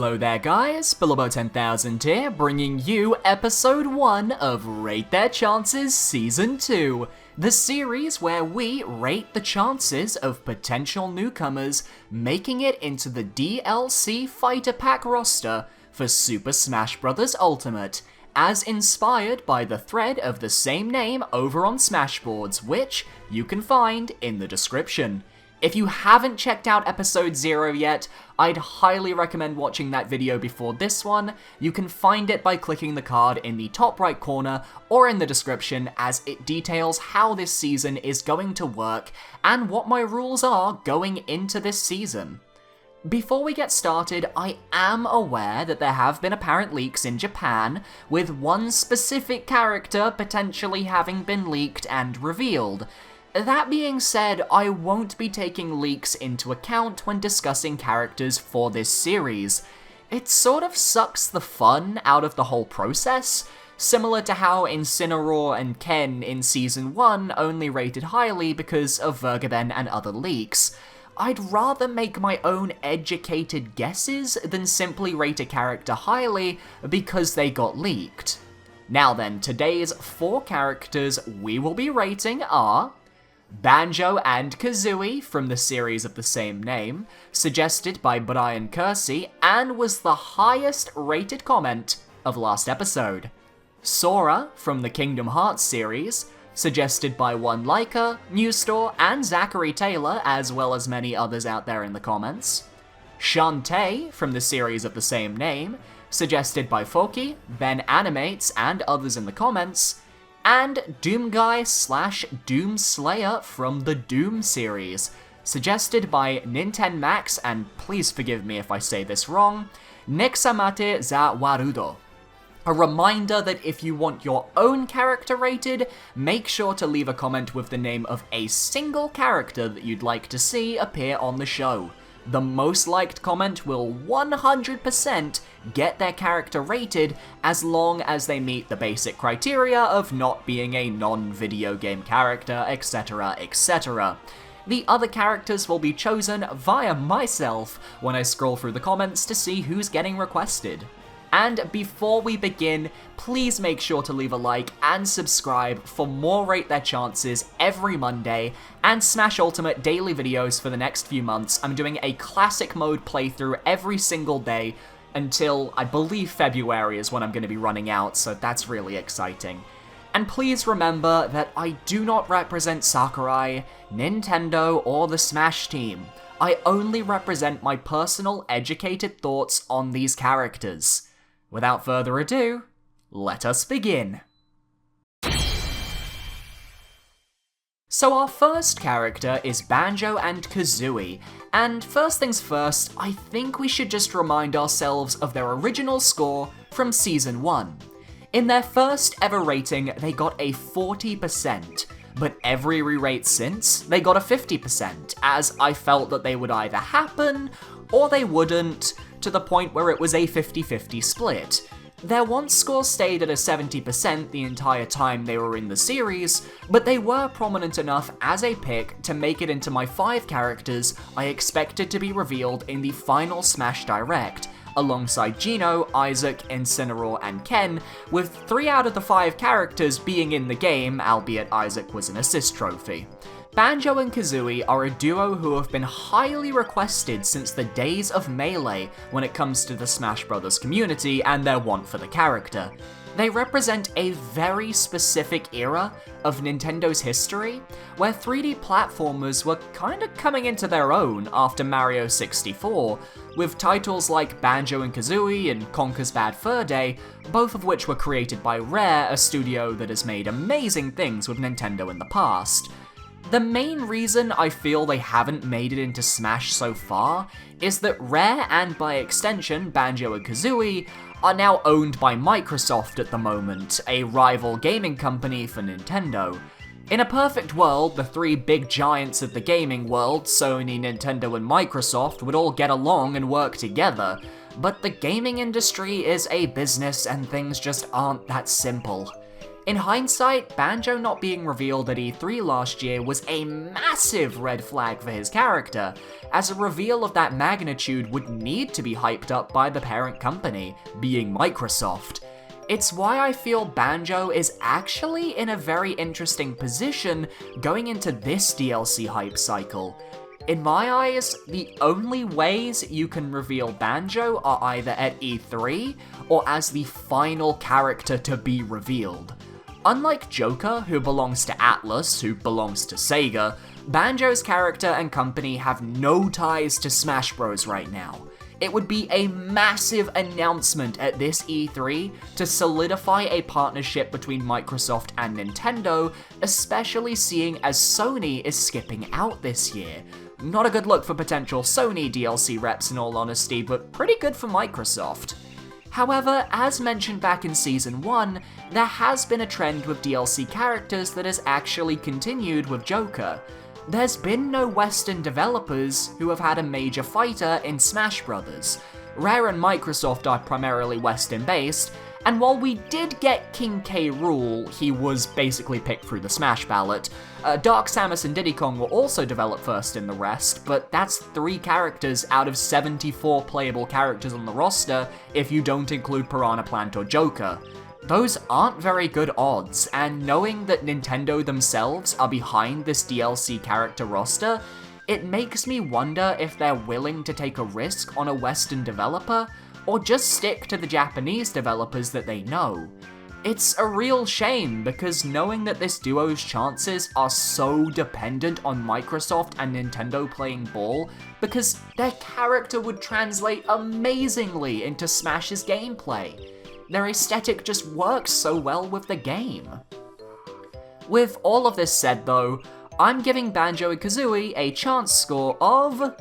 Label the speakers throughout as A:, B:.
A: Hello there guys, Bilbo10000 here, bringing you episode 1 of Rate Their Chances Season 2, the series where we rate the chances of potential newcomers making it into the DLC Fighter Pack roster for Super Smash Bros. Ultimate, as inspired by the thread of the same name over on Smashboards, which you can find in the description. If you haven't checked out episode 0 yet, I'd highly recommend watching that video before this one. You can find it by clicking the card in the top right corner or in the description, as it details how this season is going to work and what my rules are going into this season. Before we get started, I am aware that there have been apparent leaks in Japan, with one specific character potentially having been leaked and revealed. That being said, I won't be taking leaks into account when discussing characters for this series. It sort of sucks the fun out of the whole process, similar to how Incineroar and Ken in Season 1 only rated highly because of Vergaben and other leaks. I'd rather make my own educated guesses than simply rate a character highly because they got leaked. Now then, today's 4 characters we will be rating are Banjo and Kazooie from the series of the same name, suggested by Brian Kersey and was the highest rated comment of last episode. Sora from the Kingdom Hearts series, suggested by One Liker, News Store, and Zachary Taylor, as well as many others out there in the comments. Shantae from the series of the same name, suggested by Foki, Ben Animates, and others in the comments. And Doomguy/Doomslayer from the Doom series, suggested by Nintenmax, and please forgive me if I say this wrong, Nexamate za Warudo. A reminder that if you want your own character rated, make sure to leave a comment with the name of a single character that you'd like to see appear on the show. The most liked comment will 100% get their character rated as long as they meet the basic criteria of not being a non-video game character, etc, etc. The other characters will be chosen via myself when I scroll through the comments to see who's getting requested. And before we begin, please make sure to leave a like and subscribe for more Rate Their Chances every Monday, and Smash Ultimate daily videos for the next few months. I'm doing a classic mode playthrough every single day until, I believe, February is when I'm going to be running out, so that's really exciting. And please remember that I do not represent Sakurai, Nintendo, or the Smash team. I only represent my personal educated thoughts on these characters. Without further ado, let us begin. So our first character is Banjo and Kazooie, and first things first, I think we should just remind ourselves of their original score from Season 1. In their first ever rating, they got a 40%, but every re-rate since, they got a 50%, as I felt that they would either happen, or they wouldn't, to the point where it was a 50-50 split. Their once score stayed at a 70% the entire time they were in the series, but they were prominent enough as a pick to make it into my 5 characters I expected to be revealed in the final Smash Direct, alongside Geno, Isaac, Incineroar, and Ken, with 3 out of the 5 characters being in the game, albeit Isaac was an assist trophy. Banjo and Kazooie are a duo who have been highly requested since the days of Melee when it comes to the Smash Bros. Community and their want for the character. They represent a very specific era of Nintendo's history, where 3D platformers were kinda coming into their own after Mario 64, with titles like Banjo and Kazooie and Conker's Bad Fur Day, both of which were created by Rare, a studio that has made amazing things with Nintendo in the past. The main reason I feel they haven't made it into Smash so far is that Rare, and by extension Banjo and Kazooie, are now owned by Microsoft at the moment, a rival gaming company for Nintendo. In a perfect world, the 3 big giants of the gaming world, Sony, Nintendo, and Microsoft, would all get along and work together, but the gaming industry is a business and things just aren't that simple. In hindsight, Banjo not being revealed at E3 last year was a massive red flag for his character, as a reveal of that magnitude would need to be hyped up by the parent company, being Microsoft. It's why I feel Banjo is actually in a very interesting position going into this DLC hype cycle. In my eyes, the only ways you can reveal Banjo are either at E3 or as the final character to be revealed. Unlike Joker, who belongs to Atlus, who belongs to Sega, Banjo's character and company have no ties to Smash Bros right now. It would be a massive announcement at this E3 to solidify a partnership between Microsoft and Nintendo, especially seeing as Sony is skipping out this year. Not a good look for potential Sony DLC reps in all honesty, but pretty good for Microsoft. However, as mentioned back in Season 1, there has been a trend with DLC characters that has actually continued with Joker. There's been no Western developers who have had a major fighter in Smash Bros. Rare and Microsoft are primarily Western-based, and while we did get King K. Rool, he was basically picked through the Smash ballot. Dark Samus and Diddy Kong were also developed first in the rest, but that's 3 characters out of 74 playable characters on the roster if you don't include Piranha Plant or Joker. Those aren't very good odds, and knowing that Nintendo themselves are behind this DLC character roster, it makes me wonder if they're willing to take a risk on a Western developer, or just stick to the Japanese developers that they know. It's a real shame, because knowing that this duo's chances are so dependent on Microsoft and Nintendo playing ball, because their character would translate amazingly into Smash's gameplay. Their aesthetic just works so well with the game. With all of this said though, I'm giving Banjo Kazooie a chance score of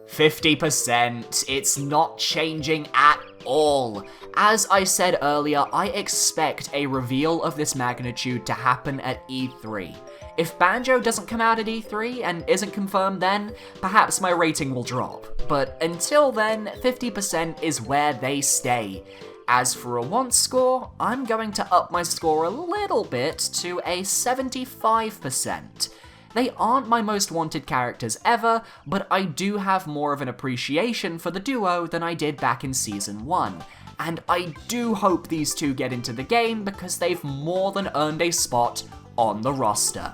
A: 50%. It's not changing at all. As I said earlier, I expect a reveal of this magnitude to happen at E3. If Banjo doesn't come out at E3 and isn't confirmed then, perhaps my rating will drop. But until then, 50% is where they stay. As for a want score, I'm going to up my score a little bit to a 75%. They aren't my most wanted characters ever, but I do have more of an appreciation for the duo than I did back in Season 1. And I do hope these two get into the game because they've more than earned a spot on the roster.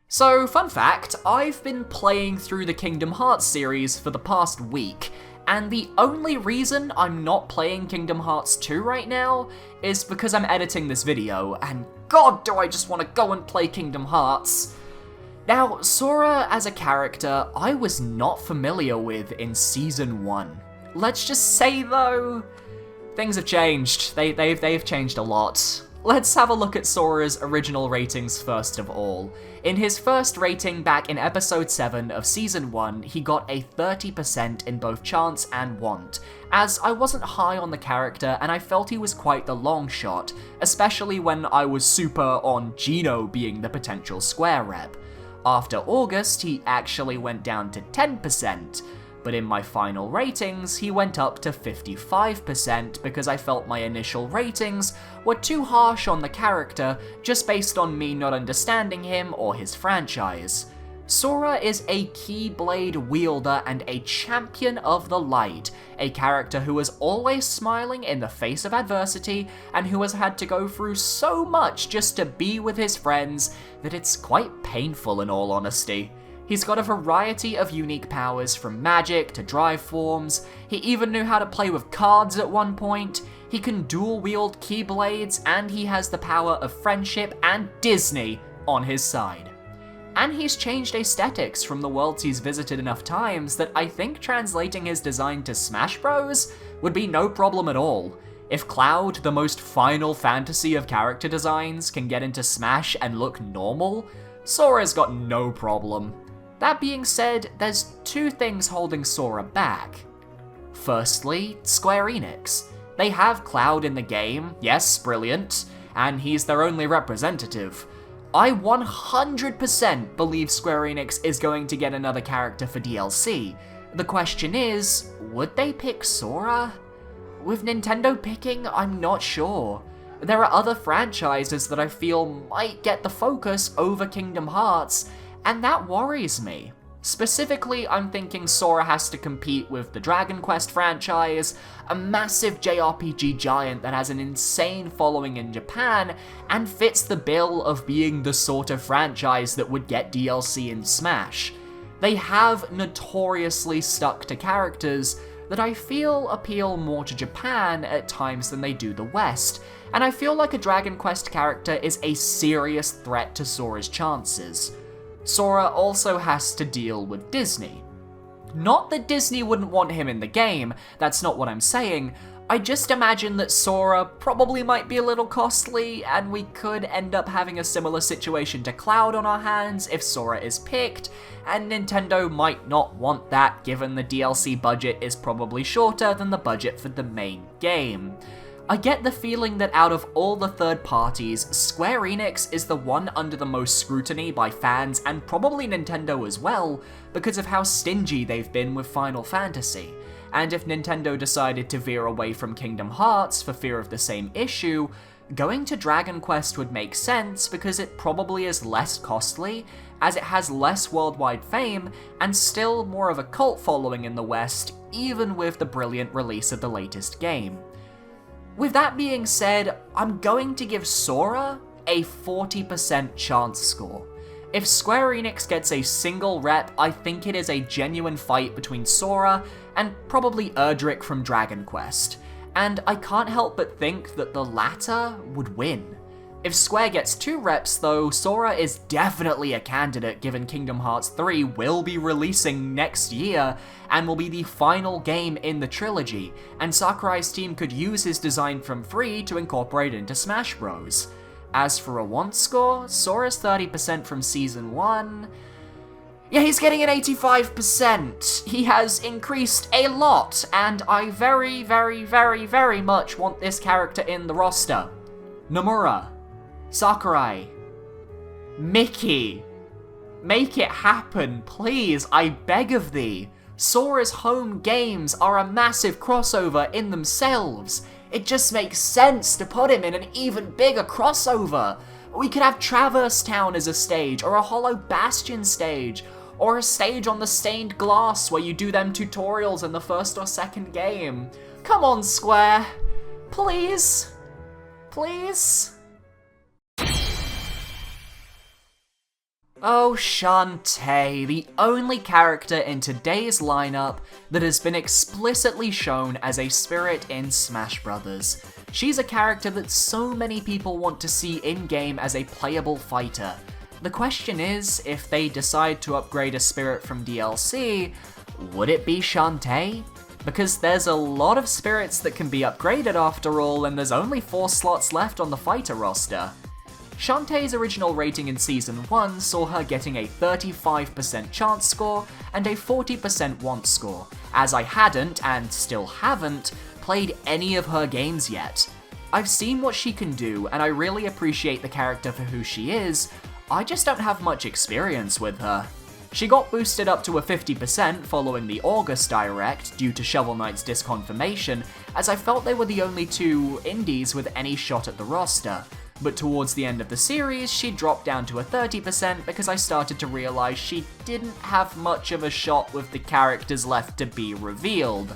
A: So, fun fact, I've been playing through the Kingdom Hearts series for the past week, and the only reason I'm not playing Kingdom Hearts 2 right now is because I'm editing this video, and god do I just want to go and play Kingdom Hearts. Now, Sora as a character, I was not familiar with in Season 1. Let's just say though, things have changed. They've changed a lot. Let's have a look at Sora's original ratings first of all. In his first rating back in episode 7 of Season 1, he got a 30% in both chance and want, as I wasn't high on the character and I felt he was quite the long shot, especially when I was super on Geno being the potential square rep. After August, he actually went down to 10%, but in my final ratings, he went up to 55% because I felt my initial ratings were too harsh on the character just based on me not understanding him or his franchise. Sora is a Keyblade wielder and a champion of the light, a character who is always smiling in the face of adversity and who has had to go through so much just to be with his friends that it's quite painful in all honesty. He's got a variety of unique powers from magic to drive forms, he even knew how to play with cards at one point, he can dual wield Keyblades, and he has the power of friendship and Disney on his side. And he's changed aesthetics from the worlds he's visited enough times that I think translating his design to Smash Bros would be no problem at all. If Cloud, the most Final Fantasy of character designs, can get into Smash and look normal, Sora's got no problem. That being said, there's two things holding Sora back. Firstly, Square Enix. They have Cloud in the game, yes, brilliant, and he's their only representative. I 100% believe Square Enix is going to get another character for DLC. The question is, would they pick Sora? with Nintendo picking, I'm not sure. There are other franchises that I feel might get the focus over Kingdom Hearts, and that worries me. Specifically, I'm thinking Sora has to compete with the Dragon Quest franchise, a massive JRPG giant that has an insane following in Japan, and fits the bill of being the sort of franchise that would get DLC in Smash. They have notoriously stuck to characters that I feel appeal more to Japan at times than they do the West, and I feel like a Dragon Quest character is a serious threat to Sora's chances. Sora also has to deal with Disney. Not that Disney wouldn't want him in the game, that's not what I'm saying. I just imagine that Sora probably might be a little costly, and we could end up having a similar situation to Cloud on our hands if Sora is picked, and Nintendo might not want that given the DLC budget is probably shorter than the budget for the main game. I get the feeling that out of all the third parties, Square Enix is the one under the most scrutiny by fans and probably Nintendo as well, because of how stingy they've been with Final Fantasy. And if Nintendo decided to veer away from Kingdom Hearts for fear of the same issue, going to Dragon Quest would make sense because it probably is less costly, as it has less worldwide fame and still more of a cult following in the West, even with the brilliant release of the latest game. With that being said, I'm going to give Sora a 40% chance score. If Square Enix gets a single rep, I think it is a genuine fight between Sora and probably Erdrick from Dragon Quest, and I can't help but think that the latter would win. If Square gets 2 reps though, Sora is definitely a candidate given Kingdom Hearts 3 will be releasing next year and will be the final game in the trilogy, and Sakurai's team could use his design from Free to incorporate into Smash Bros. As for a want score, Sora's 30% from Season 1... yeah, he's getting an 85%. He has increased a lot, and I very, very, very, very much want this character in the roster. Nomura, Sakurai, Mickey, make it happen, please, I beg of thee. Sora's home games are a massive crossover in themselves. It just makes sense to put him in an even bigger crossover. We could have Traverse Town as a stage, or a Hollow Bastion stage, or a stage on the stained glass where you do them tutorials in the first or second game. Come on, Square. Please? Please? Oh, Shantae, the only character in today's lineup that has been explicitly shown as a spirit in Smash Bros. She's a character that so many people want to see in-game as a playable fighter. The question is, if they decide to upgrade a spirit from DLC, would it be Shantae? Because there's a lot of spirits that can be upgraded after all, and there's only 4 slots left on the fighter roster. Shantae's original rating in Season 1 saw her getting a 35% chance score and a 40% want score, as I hadn't, and still haven't, played any of her games yet. I've seen what she can do, and I really appreciate the character for who she is, I just don't have much experience with her. She got boosted up to a 50% following the August Direct due to Shovel Knight's disconfirmation, as I felt they were the only 2 indies with any shot at the roster. But towards the end of the series, she dropped down to a 30% because I started to realise she didn't have much of a shot with the characters left to be revealed.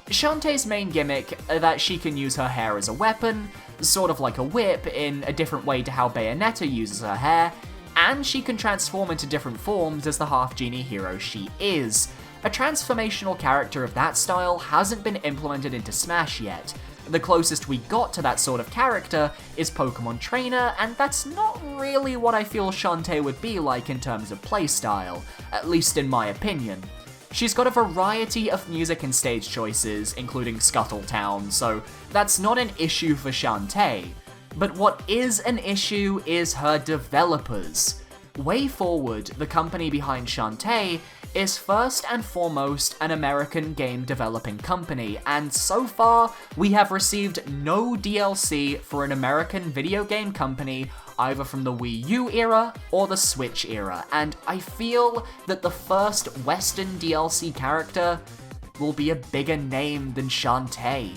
A: Shantae's main gimmick are that she can use her hair as a weapon, sort of like a whip in a different way to how Bayonetta uses her hair, and she can transform into different forms as the half-genie hero she is. A transformational character of that style hasn't been implemented into Smash yet. The closest we got to that sort of character is Pokemon Trainer, and that's not really what I feel Shantae would be like in terms of playstyle, at least in my opinion. She's got a variety of music and stage choices, including Scuttletown, so that's not an issue for Shantae. But what is an issue is her developers. WayForward, the company behind Shantae, is first and foremost an American game developing company, and so far we have received no DLC for an American video game company either from the Wii U era or the Switch era, and I feel that the first Western DLC character will be a bigger name than Shantae.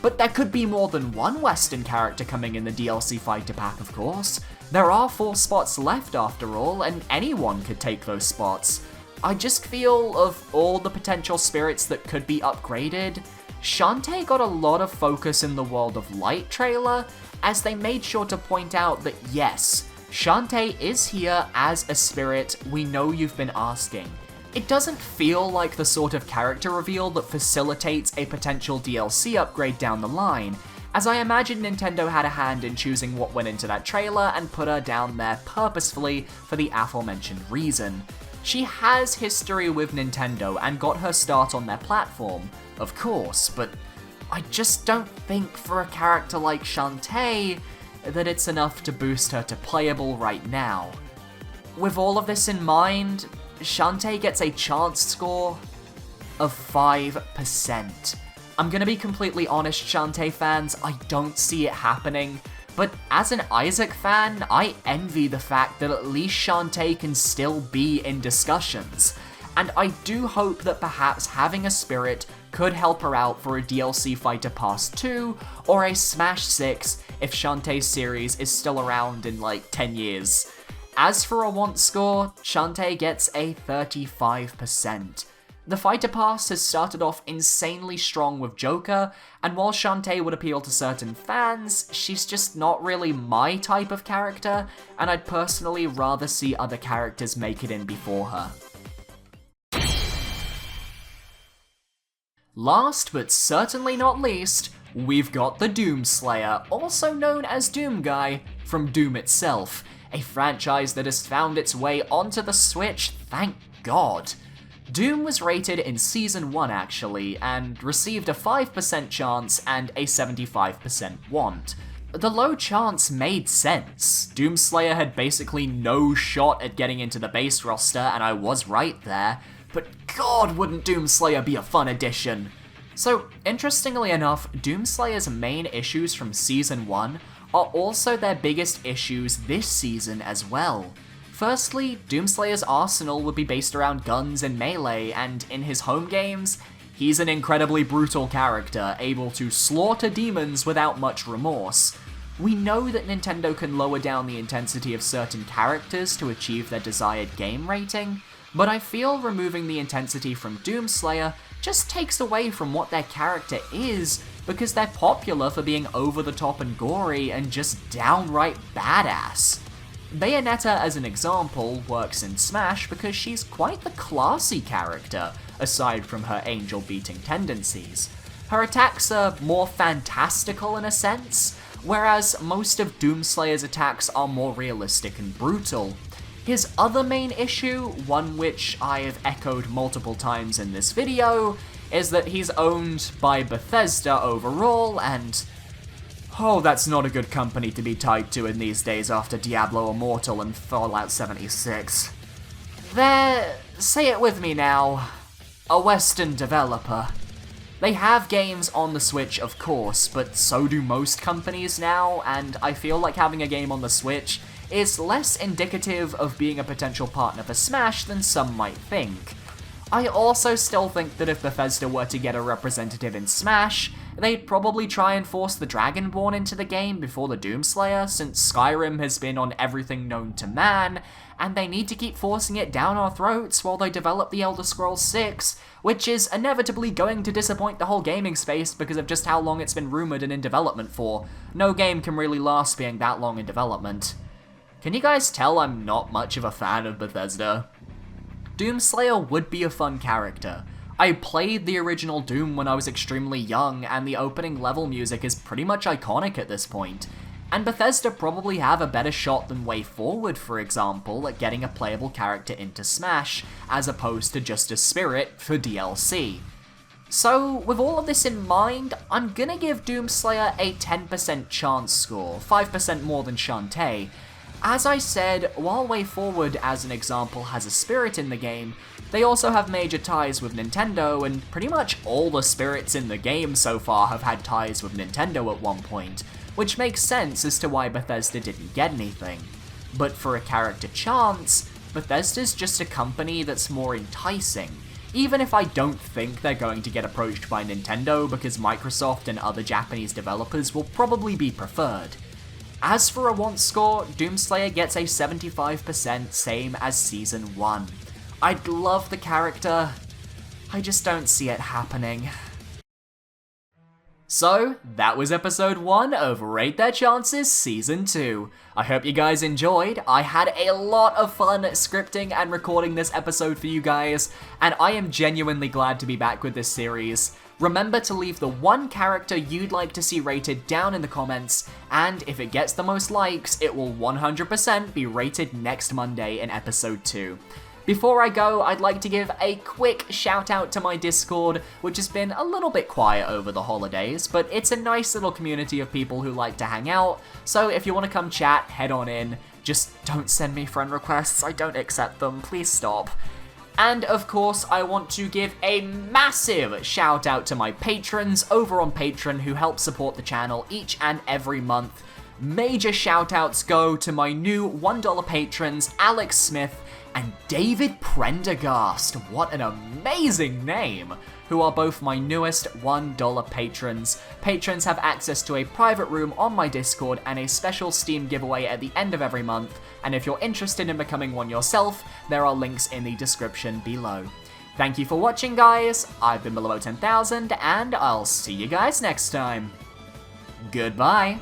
A: But there could be more than one Western character coming in the DLC fighter pack, of course. There are 4 spots left after all, and anyone could take those spots. I just feel of all the potential spirits that could be upgraded, Shantae got a lot of focus in the World of Light trailer, as they made sure to point out that yes, Shantae is here as a spirit we know you've been asking. It doesn't feel like the sort of character reveal that facilitates a potential DLC upgrade down the line, as I imagine Nintendo had a hand in choosing what went into that trailer and put her down there purposefully for the aforementioned reason. She has history with Nintendo and got her start on their platform, of course, but I just don't think for a character like Shantae that it's enough to boost her to playable right now. With all of this in mind, Shantae gets a chance score of 5%. I'm gonna be completely honest, Shantae fans, I don't see it happening, but as an Isaac fan, I envy the fact that at least Shantae can still be in discussions, and I do hope that perhaps having a spirit could help her out for a DLC Fighter Pass 2 or a Smash 6 if Shantae's series is still around in like 10 years. As for a want score, Shantae gets a 35%. The Fighter Pass has started off insanely strong with Joker, and while Shantae would appeal to certain fans, she's just not really my type of character, and I'd personally rather see other characters make it in before her. Last but certainly not least, we've got the Doom Slayer, also known as Doom Guy, from Doom itself, a franchise that has found its way onto the Switch, thank God. Doom was rated in Season 1 actually, and received a 5% chance and a 75% want. The low chance made sense. Doom Slayer had basically no shot at getting into the base roster, and I was right there, but God, wouldn't Doom Slayer be a fun addition! So, interestingly enough, Doom Slayer's main issues from Season 1 are also their biggest issues this season as well. Firstly, Doomslayer's arsenal would be based around guns and melee, and in his home games, he's an incredibly brutal character, able to slaughter demons without much remorse. We know that Nintendo can lower down the intensity of certain characters to achieve their desired game rating, but I feel removing the intensity from Doomslayer just takes away from what their character is, because they're popular for being over the top and gory and just downright badass. Bayonetta, as an example, works in Smash because she's quite the classy character, aside from her angel-beating tendencies. Her attacks are more fantastical in a sense, whereas most of Doomslayer's attacks are more realistic and brutal. His other main issue, one which I have echoed multiple times in this video, is that he's owned by Bethesda overall, and oh, that's not a good company to be tied to in these days after Diablo Immortal and Fallout 76. They're, say it with me now, a Western developer. They have games on the Switch, of course, but so do most companies now, and I feel like having a game on the Switch is less indicative of being a potential partner for Smash than some might think. I also still think that if Bethesda were to get a representative in Smash, they'd probably try and force the Dragonborn into the game before the Doomslayer, since Skyrim has been on everything known to man, and they need to keep forcing it down our throats while they develop the Elder Scrolls 6, which is inevitably going to disappoint the whole gaming space because of just how long it's been rumored and in development for. No game can really last being that long in development. Can you guys tell I'm not much of a fan of Bethesda? Doomslayer would be a fun character. I played the original Doom when I was extremely young, and the opening level music is pretty much iconic at this point. And Bethesda probably have a better shot than WayForward, for example, at getting a playable character into Smash, as opposed to just a spirit for DLC. So, with all of this in mind, I'm gonna give Doomslayer a 10% chance score, 5% more than Shantae. As I said, while WayForward, as an example, has a spirit in the game, they also have major ties with Nintendo, and pretty much all the spirits in the game so far have had ties with Nintendo at one point, which makes sense as to why Bethesda didn't get anything. But for a character chance, Bethesda's just a company that's more enticing. even if I don't think they're going to get approached by Nintendo because Microsoft and other Japanese developers will probably be preferred. As for a want score, Doomslayer gets a 75%, same as Season 1. I'd love the character, I just don't see it happening. So, that was episode 1 of Rate Their Chances Season 2. I hope you guys enjoyed. I had a lot of fun scripting and recording this episode for you guys, and I am genuinely glad to be back with this series. Remember to leave the one character you'd like to see rated down in the comments, and if it gets the most likes, it will 100% be rated next Monday in episode 2. Before I go, I'd like to give a quick shout out to my Discord, which has been a little bit quiet over the holidays, but it's a nice little community of people who like to hang out, so if you want to come chat, head on in. Just don't send me friend requests, I don't accept them, please stop. And of course, I want to give a massive shout out to my patrons over on Patreon who help support the channel each and every month. Major shout outs go to my new $1 patrons, Alex Smith and David Prendergast, what an amazing name, who are both my newest $1 patrons. Patrons have access to a private room on my Discord and a special Steam giveaway at the end of every month, and if you're interested in becoming one yourself, there are links in the description below. Thank you for watching, guys. I've been Below 10,000, and I'll see you guys next time. Goodbye.